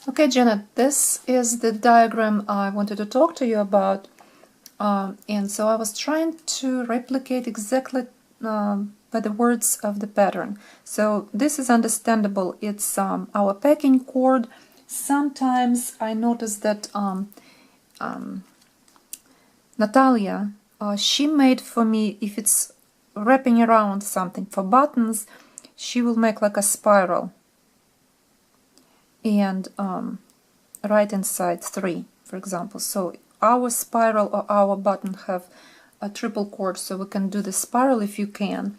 Okay, Janet, this is the diagram I wanted to talk to you about, and so I was trying to replicate exactly by the words of the pattern. So this is understandable. It's our packing cord. Sometimes I noticed that Natalia, she made for me, if it's wrapping around something for buttons, she will make like a spiral. And right inside 3, for example. So our spiral or our button have a triple cord, so we can do the spiral if you can.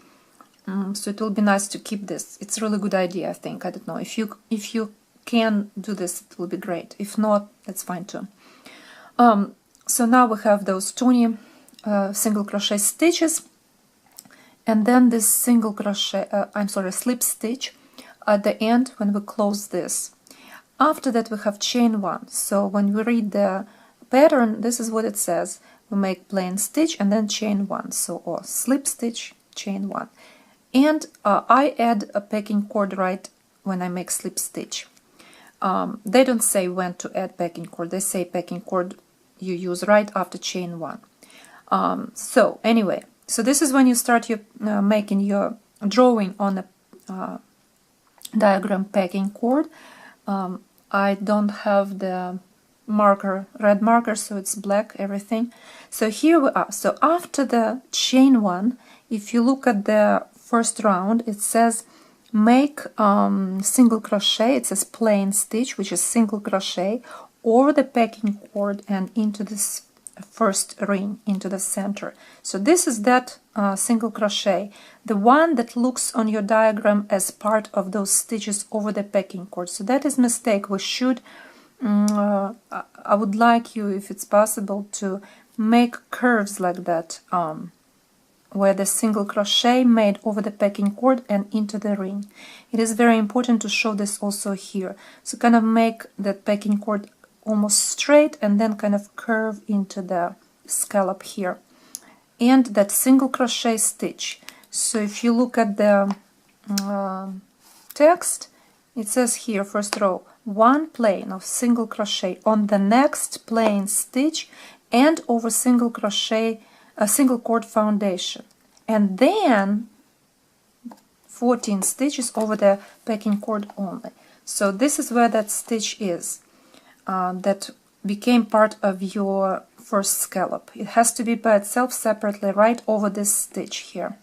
So it will be nice to keep this. It's a really good idea, I think. I don't know. If you can do this, it will be great. If not, that's fine too. So now we have those 20 single crochet stitches, and then this single crochet, slip stitch at the end when we close this. After that we have chain 1. So when we read the pattern, this is what it says. We make plain stitch and then chain 1. So or slip stitch, chain 1. And I add a packing cord right when I make slip stitch. They don't say when to add packing cord. They say packing cord you use right after chain 1. So anyway, so this is when you start your making your drawing on a diagram packing cord. I don't have the marker, red marker, so it's black, everything. So here we are. So after the chain 1, if you look at the first round, it says make single crochet. It says plain stitch, which is single crochet, over the packing cord and into this first ring, into the center. So this is that single crochet, the one that looks on your diagram as part of those stitches over the packing cord. So that is mistake. We should I would like you, if it's possible, to make curves like that, where the single crochet made over the packing cord and into the ring. It is very important to show this also here. So kind of make that packing cord almost straight and then kind of curve into the scallop here. And that single crochet stitch. So if you look at the text, it says here, first row, 1 plain of single crochet on the next plain stitch and over single crochet, a single cord foundation, and then 14 stitches over the packing cord only. So this is where that stitch is. That became part of your first scallop. It has to be by itself separately right over this stitch here.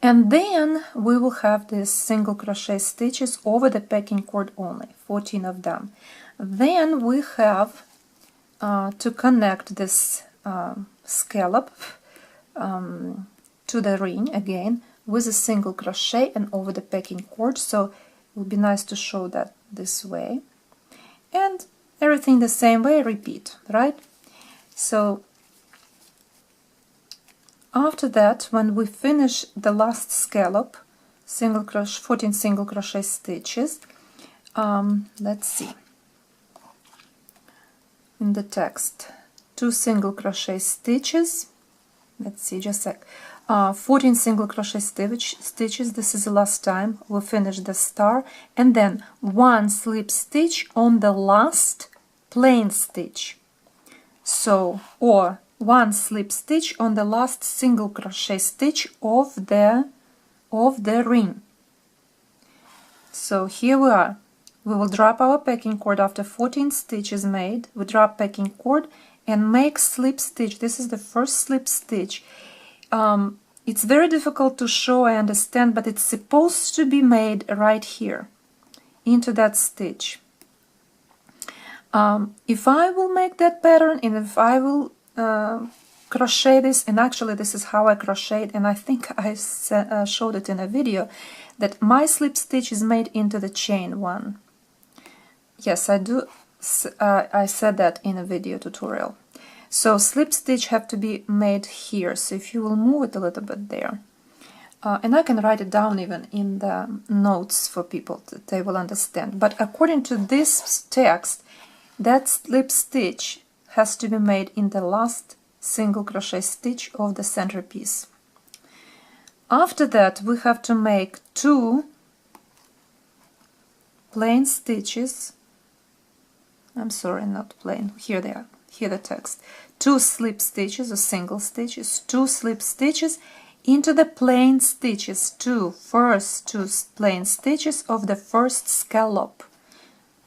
And then we will have these single crochet stitches over the packing cord only, 14 of them. Then we have to connect this scallop to the ring again with a single crochet and over the packing cord. So it would be nice to show that this way. And everything the same way, repeat, right? So after that, when we finish the last scallop, 14 single crochet stitches, let's see, in the text, 2 single crochet stitches, let's see, just a sec, 14 single crochet stitches, this is the last time we finish the star, and then 1 slip stitch on the last plain stitch. So, or 1 slip stitch on the last single crochet stitch of the ring. So here we are. We will drop our packing cord after 14 stitches made. We drop packing cord and make slip stitch. This is the first slip stitch. It's very difficult to show, I understand, but it's supposed to be made right here into that stitch. If I will make that pattern and if I will crochet this, and actually this is how I crochet, and I think I showed it in a video, that my slip stitch is made into the chain 1. Yes, I do. I said that in a video tutorial. So slip stitch have to be made here. So if you will move it a little bit there, and I can write it down even in the notes for people that they will understand. But according to this text, that slip stitch has to be made in the last single crochet stitch of the centerpiece. After that, we have to make 2 plain stitches I'm sorry, not plain. Here they are. Here the text. 2 slip stitches or single stitches, 2 slip stitches into the plain stitches, first two plain stitches of the first scallop.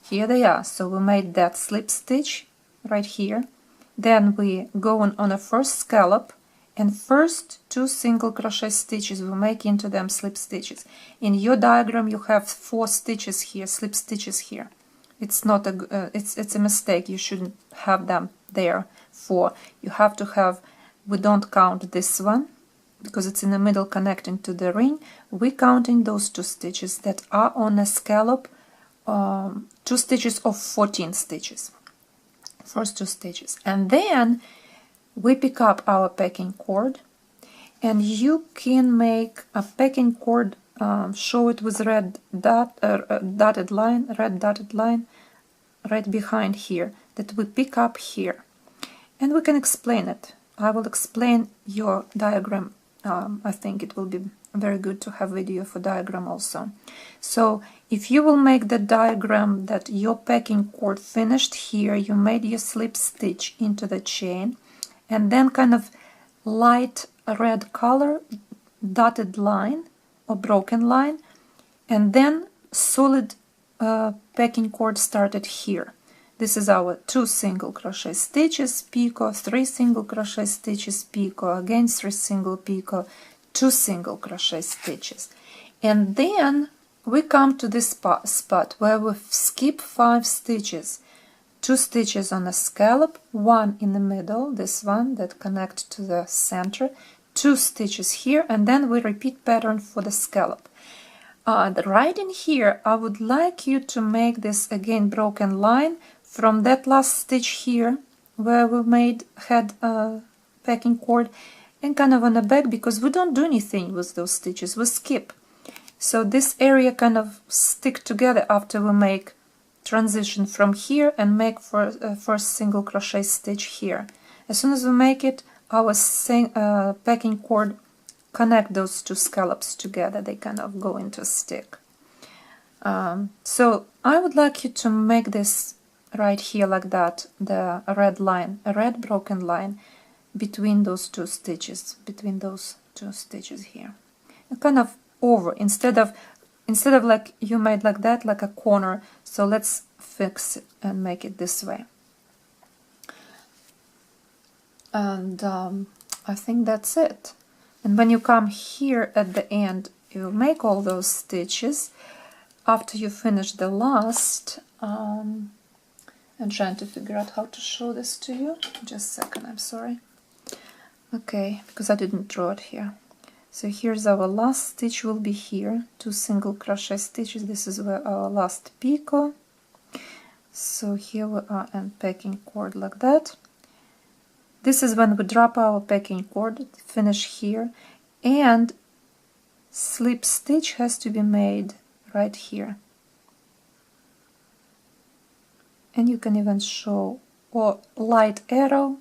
Here they are. So we made that slip stitch right here. Then we go on a first scallop, and first 2 single crochet stitches we make into them slip stitches. In your diagram you have 4 stitches here, slip stitches here. It's not a it's a mistake. You shouldn't have them there. 4. You have to have. We don't count this one because it's in the middle connecting to the ring. We're counting those 2 stitches that are on a scallop. 2 stitches of 14 stitches. First 2 stitches, and then we pick up our packing cord, and you can make a packing cord, show it with red dotted line right behind here, that we pick up here, and we can explain it. I will explain your diagram. I think it will be very good to have video for diagram also. So if you will make the diagram that your packing cord finished here, you made your slip stitch into the chain, and then kind of light red color dotted line or broken line, and then solid packing cord started here. This is our 2 single crochet stitches, picot, 3 single crochet stitches, picot, again 3 single picot, 2 single crochet stitches. And then we come to this spot where we skip 5 stitches. 2 stitches on a scallop, 1 in the middle, this one that connects to the center, 2 stitches here, and then we repeat pattern for the scallop. Right in here, I would like you to make this again broken line from that last stitch here where we had a packing cord, and kind of on the back, because we don't do anything with those stitches, we skip. So this area kind of stick together after we make transition from here and make first single crochet stitch here. As soon as we make it, our packing cord connect those 2 scallops together, they kind of go into a stick. So I would like you to make this right here like that, the red line, a red broken line between those 2 stitches, here, and kind of over, instead of like you made like that, like a corner. So let's fix it and make it this way. And I think that's it. And when you come here at the end, you make all those stitches. After you finish the last, I'm trying to figure out how to show this to you. Just a second, I'm sorry. Okay, because I didn't draw it here. So here's our last stitch will be here, 2 single crochet stitches. This is where our last picot. So here we are and packing cord like that. This is when we drop our packing cord, finish here, and slip stitch has to be made right here. And you can even show or light arrow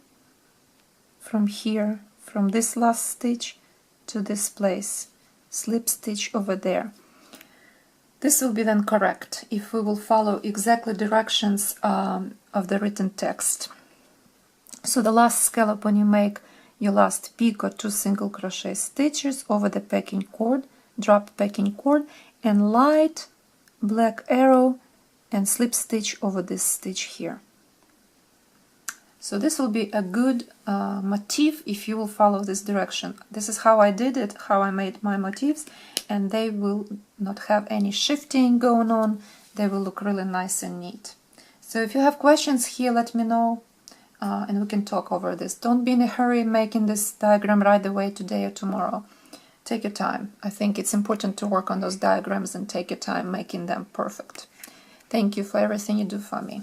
from here, from this last stitch to this place, slip stitch over there. This will be then correct if we will follow exactly directions of the written text. So the last scallop, when you make your last picot, 2 single crochet stitches over the packing cord, drop packing cord, and light black arrow and slip stitch over this stitch here. So this will be a good motif if you will follow this direction. This is how I did it, how I made my motifs, and they will not have any shifting going on. They will look really nice and neat. So if you have questions here, let me know, and we can talk over this. Don't be in a hurry making this diagram right away today or tomorrow. Take your time. I think it's important to work on those diagrams and take your time making them perfect. Thank you for everything you do for me.